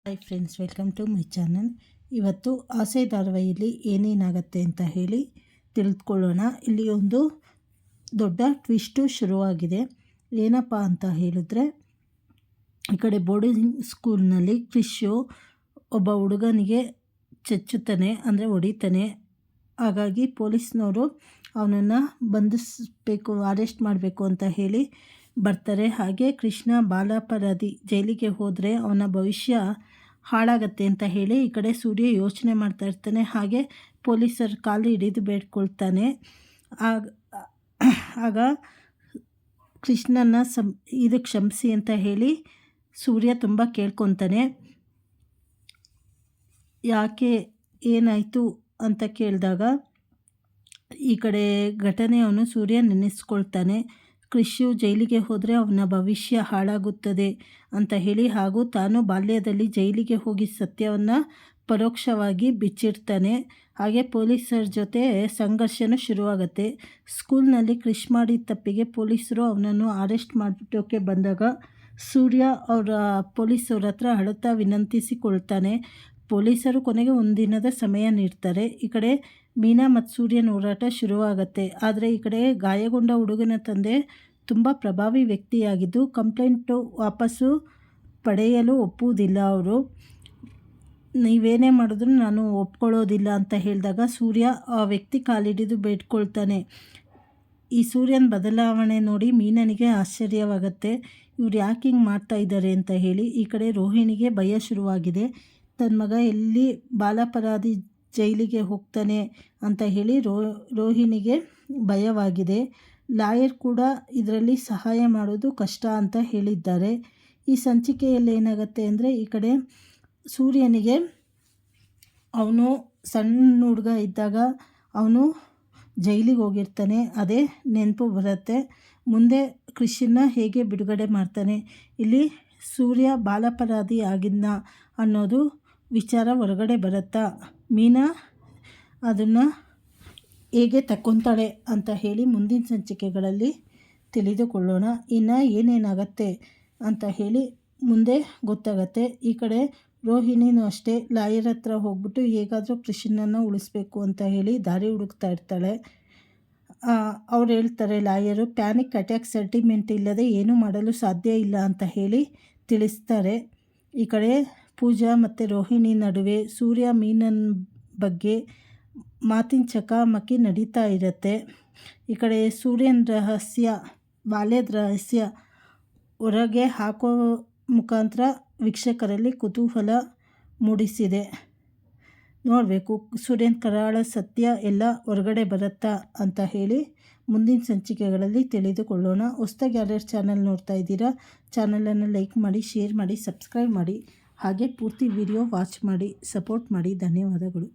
Hi friends, welcome to my channel. ಇವತ್ತು ಆಸೆ ಧಾರಾವಾಹಿಯಲ್ಲಿ ಏನೇನಾಗುತ್ತೆ ಅಂತ ಹೇಳಿ ತಿಳಿದುಕೊಳ್ಳೋಣ. ಇಲ್ಲಿ ಒಂದು ದೊಡ್ಡ ಟ್ವಿಸ್ಟು ಶುರುವಾಗಿದೆ. ಏನಪ್ಪ ಅಂತ ಹೇಳಿದ್ರೆ, ಈ ಕಡೆ ಬೋರ್ಡಿಂಗ್ ಸ್ಕೂಲ್ನಲ್ಲಿ ಕ್ರಿಶು ಒಬ್ಬ ಹುಡುಗನಿಗೆ ಚಚ್ಚುತ್ತಾನೆ, ಅಂದರೆ ಹೊಡಿತಾನೆ. ಹಾಗಾಗಿ ಪೊಲೀಸ್ನವರು ಅವನನ್ನು ಬಂಧಿಸಬೇಕು, ಅರೆಸ್ಟ್ ಮಾಡಬೇಕು ಅಂತ ಹೇಳಿ ಬರ್ತಾರೆ. ಹಾಗೆ ಕೃಷ್ಣ ಬಾಲಾಪರಾಧಿ, ಜೈಲಿಗೆ ಹೋದರೆ ಅವನ ಭವಿಷ್ಯ ಹಾಳಾಗತ್ತೆ ಅಂತ ಹೇಳಿ ಈ ಕಡೆ ಸೂರ್ಯ ಯೋಚನೆ ಮಾಡ್ತಾ ಇರ್ತಾನೆ. ಹಾಗೆ ಪೊಲೀಸರ ಕಾಲು ಹಿಡಿದು ಬೇಡ್ಕೊಳ್ತಾನೆ. ಆಗ ಕೃಷ್ಣನ ಇದು ಕ್ಷಮಿಸಿ ಅಂತ ಹೇಳಿ ಸೂರ್ಯ ತುಂಬ ಕೇಳ್ಕೊತಾನೆ. ಯಾಕೆ, ಏನಾಯಿತು ಅಂತ ಕೇಳಿದಾಗ ಈ ಕಡೆ ಘಟನೆ ಅವನು ಸೂರ್ಯ ನೆನೆಸ್ಕೊಳ್ತಾನೆ. ಕೃಷಿ ಜೈಲಿಗೆ ಹೋದರೆ ಅವನ ಭವಿಷ್ಯ ಹಾಳಾಗುತ್ತದೆ ಅಂತ ಹೇಳಿ, ಹಾಗೂ ತಾನು ಬಾಲ್ಯದಲ್ಲಿ ಜೈಲಿಗೆ ಹೋಗಿ ಸತ್ಯವನ್ನು ಪರೋಕ್ಷವಾಗಿ ಬಿಚ್ಚಿಡ್ತಾನೆ. ಹಾಗೆ ಪೊಲೀಸರ ಜೊತೆ ಸಂಘರ್ಷನೂ ಶುರುವಾಗುತ್ತೆ. ಸ್ಕೂಲ್ನಲ್ಲಿ ಕ್ರಿಶ್ ಮಾಡಿದ ತಪ್ಪಿಗೆ ಪೊಲೀಸರು ಅವನನ್ನು ಅರೆಸ್ಟ್ ಮಾಡೋಕ್ಕೆ ಬಂದಾಗ ಸೂರ್ಯ ಪೊಲೀಸರ ಹತ್ರ ಅಳುತ್ತಾ ವಿನಂತಿಸಿಕೊಳ್ತಾನೆ. ಪೊಲೀಸರು ಕೊನೆಗೆ ಒಂದಿನದ ಸಮಯ ನೀಡ್ತಾರೆ. ಈ ಕಡೆ ಮೀನಾ ಮತ್ತು ಸೂರ್ಯನ ಹೋರಾಟ ಶುರುವಾಗುತ್ತೆ. ಆದರೆ ಈ ಕಡೆ ಗಾಯಗೊಂಡ ಹುಡುಗನ ತಂದೆ ತುಂಬ ಪ್ರಭಾವಿ ವ್ಯಕ್ತಿಯಾಗಿದ್ದು ಕಂಪ್ಲೇಂಟು ವಾಪಸ್ಸು ಪಡೆಯಲು ಒಪ್ಪುವುದಿಲ್ಲ. ಅವರು ನೀವೇನೇ ಮಾಡಿದ್ರು ನಾನು ಒಪ್ಕೊಳ್ಳೋದಿಲ್ಲ ಅಂತ ಹೇಳಿದಾಗ ಸೂರ್ಯ ಆ ವ್ಯಕ್ತಿ ಕಾಲಿಡಿದು ಬೇಡ್ಕೊಳ್ತಾನೆ. ಈ ಸೂರ್ಯನ ಬದಲಾವಣೆ ನೋಡಿ ಮೀನನಿಗೆ ಆಶ್ಚರ್ಯವಾಗುತ್ತೆ. ಇವ್ರು ಯಾಕೆ ಹಿಂಗೆ ಮಾಡ್ತಾ ಇದ್ದಾರೆ ಅಂತ ಹೇಳಿ. ಈ ಕಡೆ ರೋಹಿಣಿಗೆ ಭಯ ಶುರುವಾಗಿದೆ. ತನ್ನ ಮಗ ಎಲ್ಲಿ ಬಾಲಾಪರಾಧಿ ಜೈಲಿಗೆ ಹೋಗ್ತಾನೆ ಅಂತ ಹೇಳಿ ರೋಹಿಣಿಗೆ ಭಯವಾಗಿದೆ. ಲಾಯರ್ ಕೂಡ ಇದರಲ್ಲಿ ಸಹಾಯ ಮಾಡೋದು ಕಷ್ಟ ಅಂತ ಹೇಳಿದ್ದಾರೆ. ಈ ಸಂಚಿಕೆಯಲ್ಲಿ ಏನಾಗುತ್ತೆ ಅಂದರೆ, ಈ ಕಡೆ ಸೂರ್ಯನಿಗೆ ಅವನು ಸಣ್ಣ ಹುಡುಗ ಇದ್ದಾಗ ಅವನು ಜೈಲಿಗೆ ಹೋಗಿರ್ತಾನೆ, ಅದೇ ನೆನಪು ಬರುತ್ತೆ. ಮುಂದೆ ಕೃಷಿನ ಹೇಗೆ ಬಿಡುಗಡೆ ಮಾಡ್ತಾನೆ, ಇಲ್ಲಿ ಸೂರ್ಯ ಬಾಲಾಪರಾಧಿ ಆಗಿದ್ನ ಅನ್ನೋದು ವಿಚಾರ ಹೊರಗಡೆ ಬರುತ್ತಾ, ಮೀನಾ ಅದನ್ನು ಹೇಗೆ ತಕ್ಕೊತಾಳೆ ಅಂತ ಹೇಳಿ ಮುಂದಿನ ಸಂಚಿಕೆಗಳಲ್ಲಿ ತಿಳಿದುಕೊಳ್ಳೋಣ. ಇನ್ನು ಏನೇನಾಗತ್ತೆ ಅಂತ ಹೇಳಿ ಮುಂದೆ ಗೊತ್ತಾಗತ್ತೆ. ಈ ಕಡೆ ರೋಹಿಣಿನೂ ಅಷ್ಟೇ ಲಾಯರ್ ಹತ್ರ ಹೋಗ್ಬಿಟ್ಟು ಹೇಗಾದರೂ ಕೃಷ್ಣನನ್ನು ಉಳಿಸ್ಬೇಕು ಅಂತ ಹೇಳಿ ದಾರಿ ಹುಡುಕ್ತಾ ಇರ್ತಾಳೆ. ಅವ್ರು ಹೇಳ್ತಾರೆ, ಲಾಯರು, ಪ್ಯಾನಿಕ್ ಅಟ್ಯಾಕ್ ಸೆಂಟಿಮೆಂಟ್ ಇಲ್ಲದೆ ಏನೂ ಮಾಡಲು ಸಾಧ್ಯ ಇಲ್ಲ ಅಂತ ಹೇಳಿ ತಿಳಿಸ್ತಾರೆ. ಈ ಕಡೆ ಪೂಜಾ ಮತ್ತು ರೋಹಿಣಿ ನಡುವೆ ಸೂರ್ಯ ಮೀನನ ಬಗ್ಗೆ ಮಾತಿನ ಚಕಮಕಿ ನಡೀತಾ ಇರುತ್ತೆ. ಈ ಕಡೆ ಸೂರ್ಯನ ರಹಸ್ಯ, ಬಾಲ್ಯದ ರಹಸ್ಯ ಹೊರಗೆ ಹಾಕೋ ಮುಖಾಂತರ ವೀಕ್ಷಕರಲ್ಲಿ ಕುತೂಹಲ ಮೂಡಿಸಿದೆ. ನೋಡಬೇಕು ಸೂರ್ಯನ ಕರಾಳ ಸತ್ಯ ಎಲ್ಲ ಹೊರಗಡೆ ಬರುತ್ತಾ ಅಂತ ಹೇಳಿ ಮುಂದಿನ ಸಂಚಿಕೆಗಳಲ್ಲಿ ತಿಳಿದುಕೊಳ್ಳೋಣ. ಹೊಸದಾಗಿ ಯಾರ್ಯಾರು ಚಾನಲ್ ನೋಡ್ತಾ ಇದ್ದೀರಾ, ಚಾನಲನ್ನು ಲೈಕ್ ಮಾಡಿ, ಶೇರ್ ಮಾಡಿ, ಸಬ್ಸ್ಕ್ರೈಬ್ ಮಾಡಿ, ಹಾಗೆ ಪೂರ್ತಿ ವಿಡಿಯೋ ವಾಚ್ ಮಾಡಿ ಸಪೋರ್ಟ್ ಮಾಡಿ. ಧನ್ಯವಾದಗಳು.